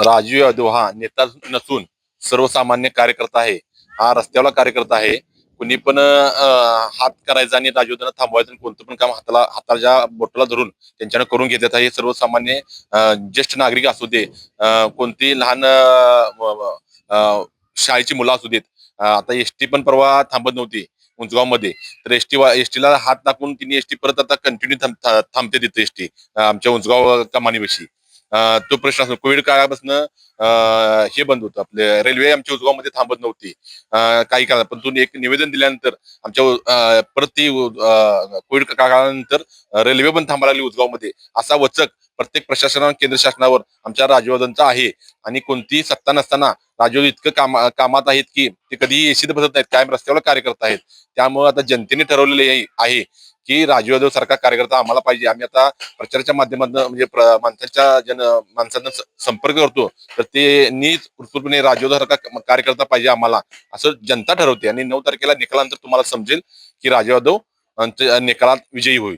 राजू यादव हा नेता नसून सर्वसामान्य कार्यकर्ता आहे. हा रस्त्यावरला कार्यकर्ता आहे. कुणी पण हात करायचा आणि राजू यादवला थांबवायचं आणि कोणतं पण काम हाताच्या बोटाला धरून त्यांच्यानं करून घेतात. हे सर्वसामान्य ज्येष्ठ नागरिक असू दे, कोणती लहान शाळेची मुलं असू देत. आता एसटी पण परवा थांबत नव्हती उंचगावमध्ये. तर एसटीला हात टाकून तिने एसटी परत आता कंटिन्यू थांबते तिथे एसटी आमच्या उंचगाव कमानीविषयी. तो प्रश्न असतो. कोविड काळापासून हे बंद होतं, आपले रेल्वे आमच्या उजगावमध्ये थांबत नव्हती काही काळ. पण तुम्ही एक निवेदन दिल्यानंतर आमच्या परत ती कोविड काळानंतर रेल्वे पण थांबायला लागली उजगावमध्ये. असा वचक प्रत्येक प्रशासनावर केंद्र शासनावर आमच्या राजवादांचा आहे. आणि कोणतीही सत्ता नसताना राजू इतकं कामात आहेत की ते कधीही एसीत बसत नाहीत, कायम रस्त्यावर कार्यकर्ता आहेत. त्यामुळे आता जनतेने ठरवलेले आहे की राजू यादव सारखा कार्यकर्ता आम्हाला पाहिजे. आम्ही आता प्रचाराच्या माध्यमातून म्हणजे माणसांना संपर्क करतो, तर ते नीट उत्स्फूर्तपणे राजू यादव सारखा कार्यकर्ता पाहिजे आम्हाला, असं जनता ठरवते. आणि 9 तारखेला निकालानंतर तुम्हाला समजेल की राजू यादव निकालात विजयी होईल.